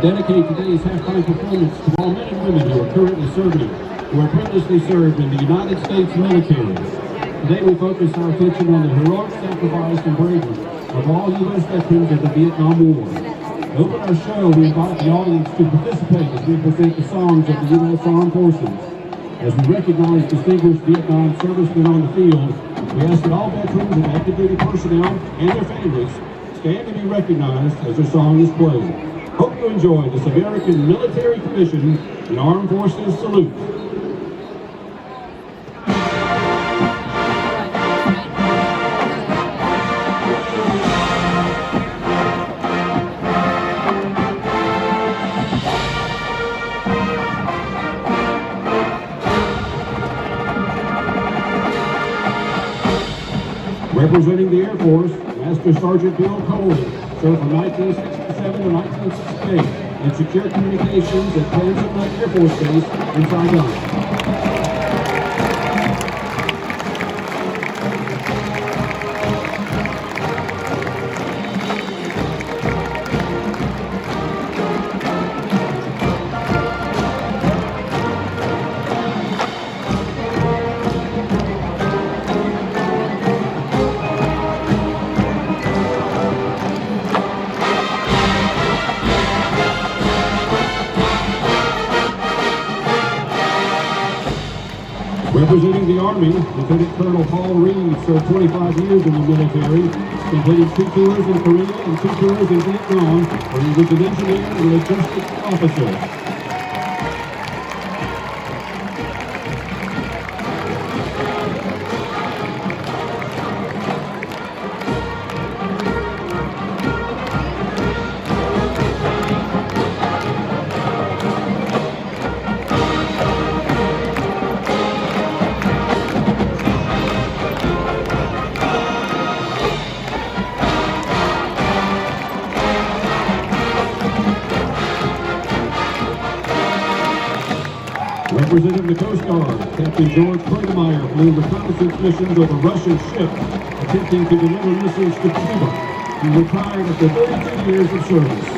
dedicate today's halftime performance to all men and women who are currently serving, who have previously served in the United States military. Today we focus our attention on the heroic sacrifice and bravery of all U.S. veterans of the Vietnam War. To open our show, we invite the audience to participate as we present the songs of the U.S. Armed Forces. As we recognize distinguished Vietnam servicemen on the field, we ask that all veterans and active duty personnel and their families stand to be recognized as their song is played. Hope you enjoy this American Military Commission and Armed Forces Salute. Representing the Air Force, Master Sergeant Bill Coley, served from 1967 to 1968 in secure communications at Transit Nut Air Force Base in Saigon. Representing the Army, Lieutenant Colonel Paul Reed served 25 years in the military, completed 2 tours in Korea and 2 tours in Vietnam, where he was an engineer and logistics officer. Representing the Coast Guard, Captain George Kragemeyer flew reconnaissance missions over Russian ships attempting to deliver missiles to Cuba. He retired after 32 years of service.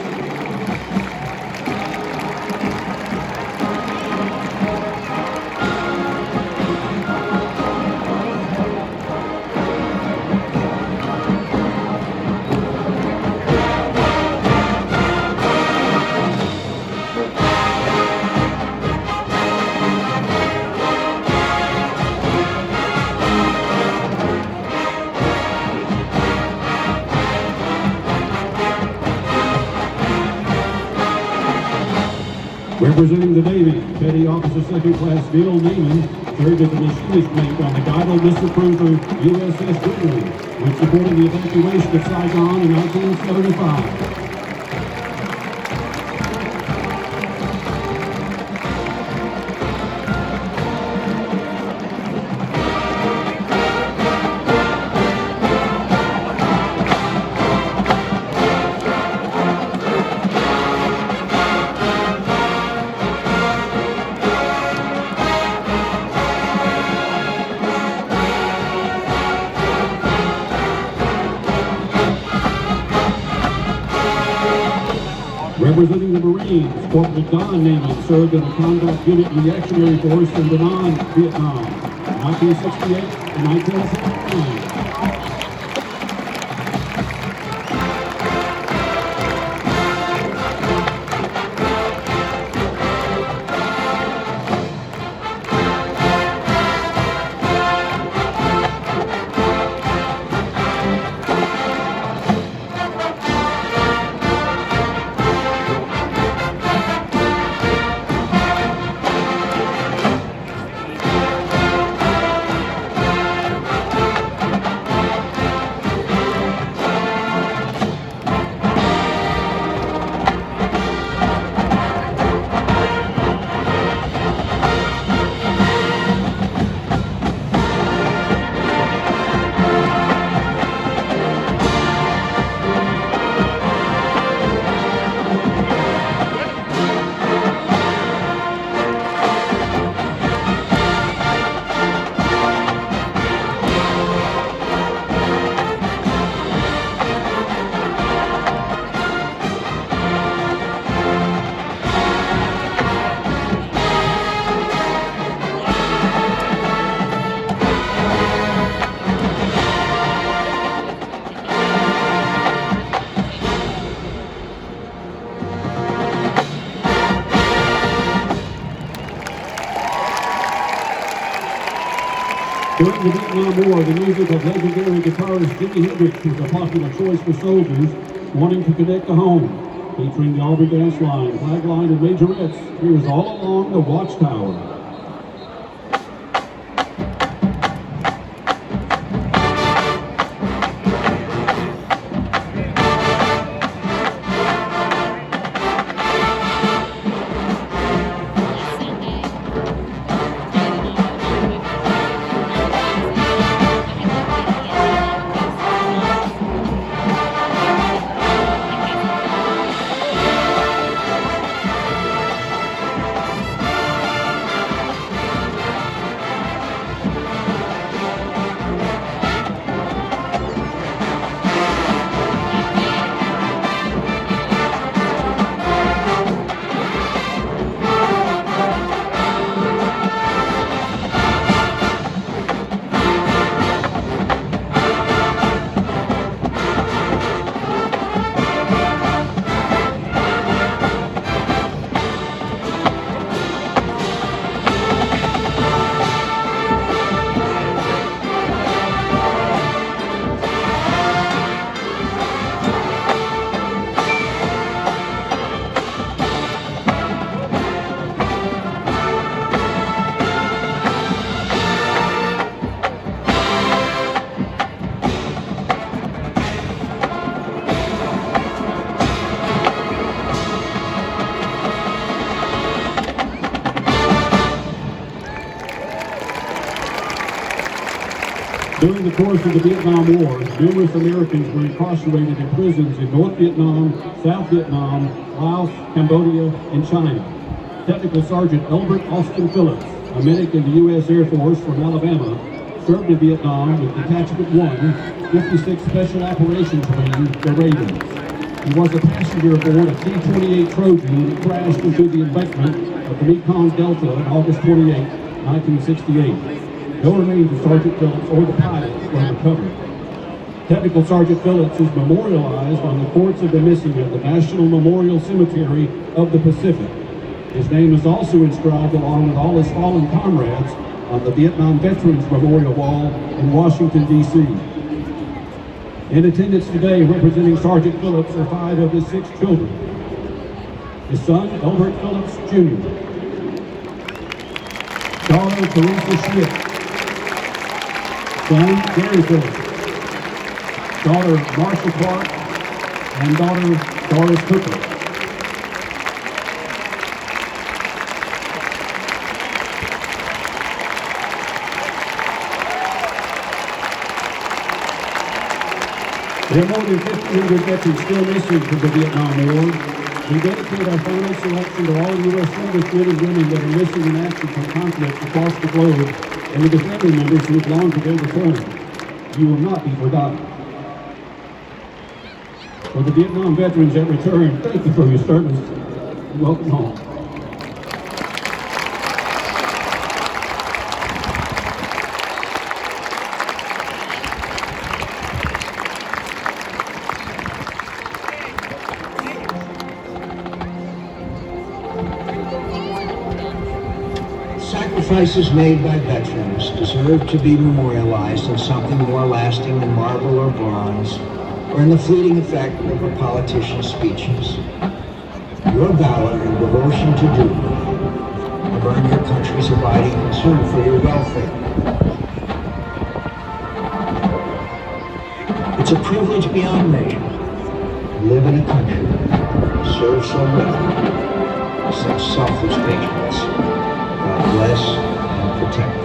Representing the Navy, Petty Officer Second Class Bill Neiman served as a machinist mate on the Guidal Missile Cruiser USS Whitney, which supported the evacuation of Saigon in 1975. Representing the Marines, Corporal Don Neiman served in the Combat Unit Reactionary Force in Danang, Vietnam, 1968 and 1979. During the Vietnam War, the music of legendary guitarist Jimi Hendrix was a popular choice for soldiers wanting to connect to home. Featuring the Auburn dance line, flag line, and majorettes, he was all along the watchtower. During the course of the Vietnam War, numerous Americans were incarcerated in prisons in North Vietnam, South Vietnam, Laos, Cambodia, and China. Technical Sergeant Albert Austin Phillips, a medic in the U.S. Air Force from Alabama, served in Vietnam with Detachment 1, 56th Special Operations Wing, the Ravens. He was a passenger aboard a T-28 Trojan that crashed into the embankment of the Mekong Delta on August 28, 1968. No remains of Sergeant Phillips or the pilot were recovered. Technical Sergeant Phillips is memorialized on the Courts of the Missing at the National Memorial Cemetery of the Pacific. His name is also inscribed along with all his fallen comrades on the Vietnam Veterans Memorial Wall in Washington, D.C. In attendance today, representing Sergeant Phillips, are 5 of his 6 children. His son, Albert Phillips, Jr., daughter, Teresa Schmidt, son, Gary Phillips, daughter, Marcia Clark, and daughter, Doris Cooper. There are more than 1,500 veterans still missing from the Vietnam War. We dedicate our final selection to all U.S. servicemen and women that are missing in action from conflicts across the globe, and to the family members who have long to their return. You will not be forgotten. For the Vietnam veterans that return, thank you for your service, and welcome home. Sacrifices made by veterans deserve to be memorialized in something more lasting than marble or bronze, or in the fleeting effect of a politician's speeches. Your valor and devotion to duty have earned your country's abiding concern for your welfare. It's a privilege beyond measure to live in a country that serves so well, with such selfless patriots. God bless and protect them.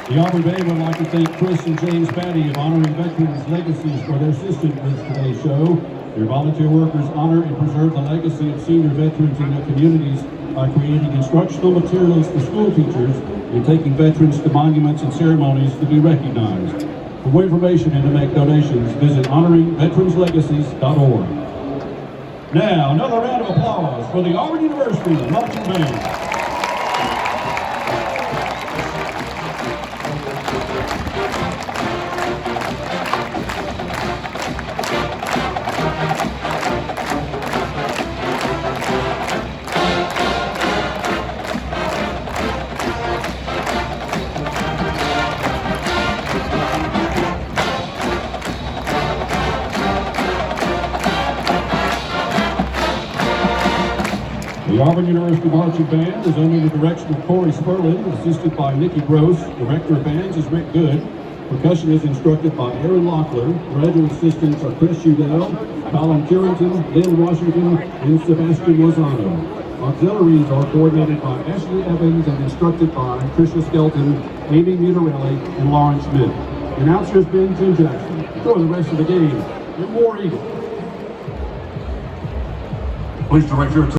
The Auburn Bay would like to thank Chris and James Patty of Honoring Veterans Legacies for their assistance with today's show. Their volunteer workers honor and preserve the legacy of senior veterans in their communities by creating instructional materials for school teachers and taking veterans to monuments and ceremonies to be recognized. For more information and to make donations, visit honoringveteranslegacies.org. Now, another round of applause for the Auburn University Marching Band. The Auburn University Marching Band is under the direction of Corey Sperlin, assisted by Nikki Gross. Director of Bands is Rick Good. Percussion is instructed by Aaron Locklear. Graduate assistants are Chris Udell, Colin Carrington, Lynn Washington, and Sebastian Lozano. Auxiliaries are coordinated by Ashley Evans and instructed by Tricia Skelton, Amy Mutarelli, and Lauren Schmidt. Announcer has been Jim Jackson. Enjoy the rest of the game. And more Eagles. Please direct your attention.